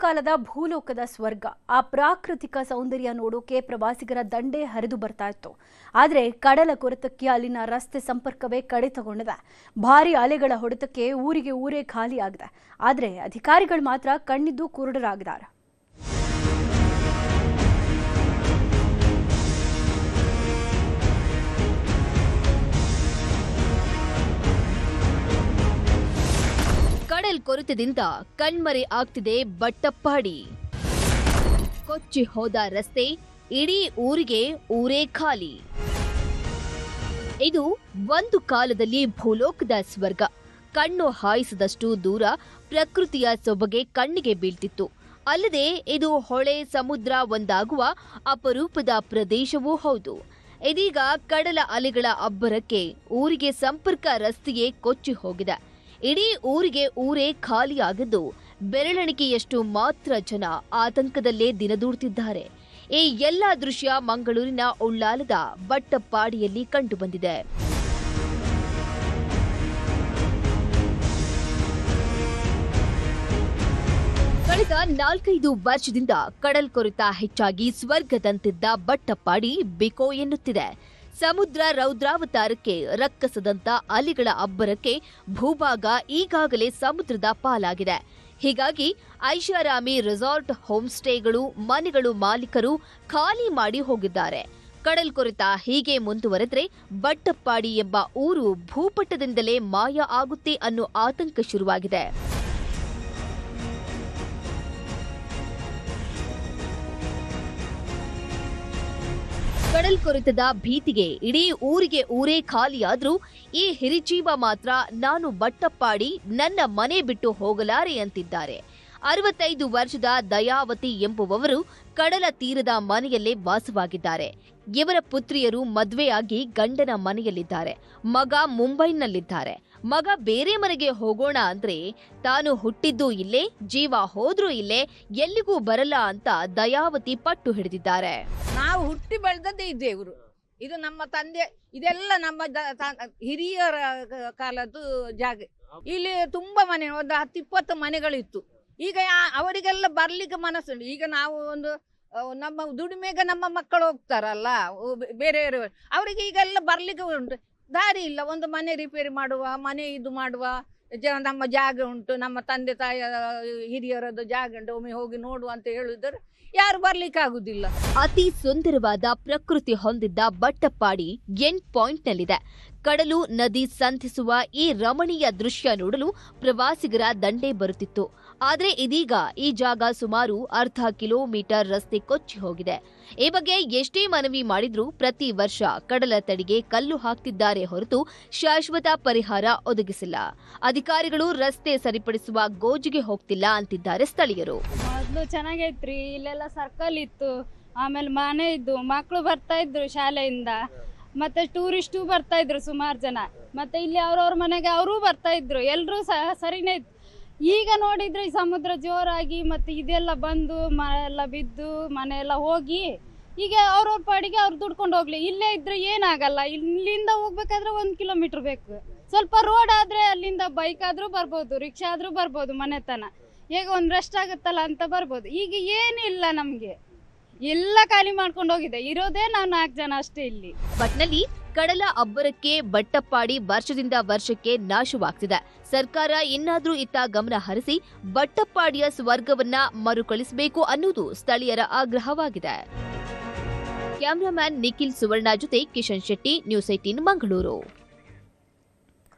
ಕಾಲದ ಭೂಲೋಕದ ಸ್ವರ್ಗ ಆ ಪ್ರಾಕೃತಿಕ ಸೌಂದರ್ಯ ನೋಡೋಕೆ ಪ್ರವಾಸಿಗರ ದಂಡೇ ಹರಿದು ಬರ್ತಾ ಇತ್ತು. ಆದರೆ ಕಡಲ ಕೊರೆತಕ್ಕೆ ಅಲ್ಲಿನ ರಸ್ತೆ ಸಂಪರ್ಕವೇ ಕಡಿತಗೊಂಡಿದೆ. ಭಾರಿ ಅಲೆಗಳ ಹೊಡೆತಕ್ಕೆ ಊರಿಗೆ ಊರೇ ಖಾಲಿ ಆಗಿದೆ. ಆದರೆ ಅಧಿಕಾರಿಗಳು ಮಾತ್ರ ಕಣ್ಣಿದ್ದು ಕುರುಡರಾಗಿದ್ದಾರೆ. ಕಡಲ್ ಕೊರೆತದಿಂದ ಕಣ್ಮರೆ ಆಗ್ತಿದೆ ಬಟ್ಟಪ್ಪಾಡಿ. ಕೊಚ್ಚಿ ಹೋದ ರಸ್ತೆ, ಇಡೀ ಊರಿಗೆ ಊರೇ ಖಾಲಿ. ಇದು ಒಂದು ಕಾಲದಲ್ಲಿ ಭೂಲೋಕದ ಸ್ವರ್ಗ. ಕಣ್ಣು ಹಾಯಿಸದಷ್ಟು ದೂರ ಪ್ರಕೃತಿಯ ಸೊಬಗೆ ಕಣ್ಣಿಗೆ ಬೀಳ್ತಿತ್ತು. ಅಲ್ಲದೆ ಇದು ಹೊಳೆ ಸಮುದ್ರ ಒಂದಾಗುವ ಅಪರೂಪದ ಪ್ರದೇಶವೂ ಹೌದು. ಇದೀಗ ಕಡಲ ಅಲೆಗಳ ಅಬ್ಬರಕ್ಕೆ ಊರಿಗೆ ಸಂಪರ್ಕ ರಸ್ತೆಯೇ ಕೊಚ್ಚಿ ಹೋಗಿದೆ. ಇಡೀ ಊರಿಗೆ ಊರೇ ಖಾಲಿಯಾಗಿದ್ದು ಬೆರಳೆಣಿಕೆಯಷ್ಟು ಮಾತ್ರ ಜನ ಆತಂಕದಲ್ಲೇ ದಿನದೂಡ್ತಿದ್ದಾರೆ. ಈ ಎಲ್ಲ ದೃಶ್ಯ ಮಂಗಳೂರಿನ ಉಳ್ಳಾಲದ ಬಟ್ಟಪ್ಪಾಡಿಯಲ್ಲಿ ಕಂಡುಬಂದಿದೆ. ಕಳೆದ 4-5 ವರ್ಷದಿಂದ ಕಡಲ್ ಕೊರೆತ ಹೆಚ್ಚಾಗಿ ಸ್ವರ್ಗದಂತಿದ್ದ ಬಟ್ಟಪ್ಪಾಡಿ ಬಿಕೋ ಎನ್ನುತ್ತಿದೆ. ಸಮುದ್ರ ರೌದ್ರಾವತಾರಕ್ಕೆ ರಕ್ಕಸದಂತ ಅಲೆಗಳ ಅಬ್ಬರಕ್ಕೆ ಭೂಭಾಗ ಈಗಾಗಲೇ ಸಮುದ್ರದ ಪಾಲಾಗಿದೆ. ಹೀಗಾಗಿ ಐಷಾರಾಮಿ ರೆಸಾರ್ಟ್, ಹೋಮ್ ಸ್ಟೇಗಳು, ಮನೆಗಳು ಮಾಲೀಕರು ಖಾಲಿ ಮಾಡಿ ಹೋಗಿದ್ದಾರೆ. ಕಡಲ್ ಕೊರೆತ ಹೀಗೆ ಮುಂದುವರೆದ್ರೆ ಬಟ್ಟಪ್ಪಾಡಿ ಎಂಬ ಊರು ಭೂಪಟದಿಂದಲೇ ಮಾಯ ಆಗುತ್ತೆ ಅನ್ನೋ ಆತಂಕ ಶುರುವಾಗಿದೆ. ಕಡಲ್ ಕೊರೆತದ ಭೀತಿಗೆ ಇಡೀ ಊರಿಗೆ ಊರೇ ಖಾಲಿಯಾದ್ರೂ ಈ ಹಿರಿಜೀವ ಮಾತ್ರ ನಾನು ಬಟ್ಟಪ್ಪಾಡಿ ನನ್ನ ಮನೆ ಬಿಟ್ಟು ಹೋಗಲಾರೆ ಅಂತಿದ್ದಾರೆ. 65 ವರ್ಷದ ದಯಾವತಿ ಎಂಬುವವರು ಕಡಲ ತೀರದ ಮನೆಯಲ್ಲೇ ವಾಸವಾಗಿದ್ದಾರೆ. ಇವರ ಪುತ್ರಿಯರು ಮದುವೆಯಾಗಿ ಗಂಡನ ಮನೆಯಲ್ಲಿದ್ದಾರೆ. ಮಗ ಮುಂಬೈನಲ್ಲಿದ್ದಾರೆ. ಮಗ ಬೇರೆ ಮನೆಗೆ ಹೋಗೋಣ ಅಂದ್ರೆ ತಾನು ಹುಟ್ಟಿದ್ದು ಇಲ್ಲೇ, ಜೀವ ಹೋದ್ರೂ ಇಲ್ಲೇ, ಎಲ್ಲಿಗೂ ಬರಲ್ಲ ಅಂತ ದಯಾವತಿ ಪಟ್ಟು ಹಿಡಿದಿದ್ದಾರೆ. ನಾವು ಹುಟ್ಟಿ ಬೆಳೆದದ್ದೇ ಇದ್ದೇವರು. ಇದು ನಮ್ಮ ತಂದೆ, ಇದೆಲ್ಲ ನಮ್ಮ ಹಿರಿಯರ ಕಾಲದ್ದು ಜಾಗ. ಇಲ್ಲಿ ತುಂಬಾ ಮನೆ, ಒಂದು 10-20 ಮನೆಗಳಿತ್ತು. ಈಗ ಅವರಿಗೆಲ್ಲ ಬರ್ಲಿಕ್ಕೆ ಮನಸ್ಸುಂಟು. ಈಗ ನಾವು ಒಂದು ನಮ್ಮ ದುಡಿಮೆಗೆ ನಮ್ಮ ಮಕ್ಕಳು ಹೋಗ್ತಾರಲ್ಲ ಬೇರೆಯವರು, ಅವರಿಗೆ ಈಗೆಲ್ಲ ಬರ್ಲಿಕ್ಕೆ ಉಂಟು, ದಾರಿ ಇಲ್ಲ. ಒಂದು ಮನೆ ರಿಪೇರಿ ಮಾಡುವ, ಮನೆ ಇದು ಮಾಡುವ ನಮ್ಮ ಜಾಗ ಉಂಟು, ನಮ್ಮ ತಂದೆ ತಾಯಿಯ ಹಿರಿಯರದ್ದು ಜಾಗ ಉಂಟು, ಒಮ್ಮೆ ಹೋಗಿ ನೋಡುವ ಅಂತ ಹೇಳಿದರೆ ಯಾರು ಬರ್ಲಿಕ್ಕೆ ಆಗುದಿಲ್ಲ. ಅತಿ ಸುಂದರವಾದ ಪ್ರಕೃತಿ ಹೊಂದಿದ್ದ ಬಟ್ಟಪ್ಪಾಡಿ ಎಂಡ್ ಪಾಯಿಂಟ್ನಲ್ಲಿದೆ. ಕಡಲು ನದಿ ಸಂಧಿಸುವ ಈ ರಮಣೀಯ ದೃಶ್ಯ ನೋಡಲು ಪ್ರವಾಸಿಗರ ದಂಡೇ ಬರುತ್ತಿತ್ತು. ಆದರೆ ಇದೀಗ ಈ ಜಾಗ ಸುಮಾರು ಅರ್ಧ ಕಿಲೋಮೀಟರ್ ರಸ್ತೆ ಕೊಚ್ಚಿ ಹೋಗಿದೆ. ಈ ಬಗ್ಗೆ ಎಷ್ಟೇ ಮನವಿ ಮಾಡಿದ್ರೂ ಪ್ರತಿ ವರ್ಷ ಕಡಲ ತಡಿಗೆ ಕಲ್ಲು ಹಾಕ್ತಿದ್ದಾರೆ ಹೊರತು ಶಾಶ್ವತ ಪರಿಹಾರ ಒದಗಿಸಿಲ್ಲ. ಅಧಿಕಾರಿಗಳು ರಸ್ತೆ ಸರಿಪಡಿಸುವ ಗೋಜಿಗೆ ಹೋಗ್ತಿಲ್ಲ ಅಂತಿದ್ದಾರೆ ಸ್ಥಳೀಯರು. ಮೊದಲು ಚೆನ್ನಾಗೈತ್ರಿ, ಇಲ್ಲೆಲ್ಲ ಸರ್ಕಲ್ ಇತ್ತು, ಆಮೇಲೆ ಮನೆ ಇದ್ದು, ಮಕ್ಕಳು ಬರ್ತಾ ಇದ್ರು ಶಾಲೆಯಿಂದ, ಮತ್ತೆ ಟೂರಿಸ್ಟು ಬರ್ತಾ ಇದ್ರು ಸುಮಾರು ಜನ, ಮತ್ತೆ ಇಲ್ಲಿ ಅವ್ರವ್ರ ಮನೆಗೆ ಅವರು ಬರ್ತಾ ಇದ್ರು, ಎಲ್ಲರೂ ಸರಿನೇ ಇತ್ತು. ಈಗ ನೋಡಿದ್ರೆ ಈ ಸಮುದ್ರ ಜೋರಾಗಿ ಮತ್ತೆ ಇದೆಲ್ಲ ಬಂದು ಎಲ್ಲ ಬಿದ್ದು ಮನೆ ಎಲ್ಲ ಹೋಗಿ ಈಗ ಅವ್ರವ್ರ ಪಾಡಿಗೆ ಅವ್ರು ದುಡ್ಕೊಂಡು ಹೋಗ್ಲಿ. ಇಲ್ಲೇ ಇದ್ರೆ ಏನಾಗಲ್ಲ, ಇಲ್ಲಿಂದ ಹೋಗ್ಬೇಕಾದ್ರೆ 1 ಕಿಲೋಮೀಟರ್ ಬೇಕು. ಸ್ವಲ್ಪ ರೋಡ್ ಆದ್ರೆ ಅಲ್ಲಿಂದ ಬೈಕ್ ಆದ್ರೂ ಬರ್ಬೋದು, ರಿಕ್ಷಾ ಆದ್ರೂ ಬರ್ಬೋದು, ಮನೆತನ ಈಗ ಒಂದು ರೆಸ್ಟ್ ಆಗುತ್ತಲ್ಲ ಅಂತ ಬರ್ಬೋದು. ಈಗ ಏನಿಲ್ಲ, ನಮ್ಗೆ ಎಲ್ಲ ಖಾಲಿ ಮಾಡ್ಕೊಂಡು ಹೋಗಿದೆ. ಇರೋದೇ ನಾವು 4 ಜನ ಅಷ್ಟೇ ಇಲ್ಲಿ. ಒಟ್ನಲ್ಲಿ ಕಡಲ ಅಬ್ಬರಕ್ಕೆ ಬಟ್ಟಪ್ಪಾಡಿ ವರ್ಷದಿಂದ ವರ್ಷಕ್ಕೆ ನಾಶವಾಗ್ತಿದೆ. ಸರ್ಕಾರ ಇನ್ನಾದ್ರೂ ಇತ್ತ ಗಮನ ಹರಿಸಿ ಬಟ್ಟಪ್ಪಾಡಿಯ ಸ್ವರ್ಗವನ್ನ ಮರುಕಳಿಸಬೇಕು ಅನ್ನುವುದು ಸ್ಥಳೀಯರ ಆಗ್ರಹವಾಗಿದೆ. ಕ್ಯಾಮರಾಮ್ಯಾನ್ ನಿಖಿಲ್ ಸುವರ್ಣ ಜೊತೆ ಕಿಶನ್ ಶೆಟ್ಟಿ, ನ್ಯೂಸ್ 18 ಮಂಗಳೂರು.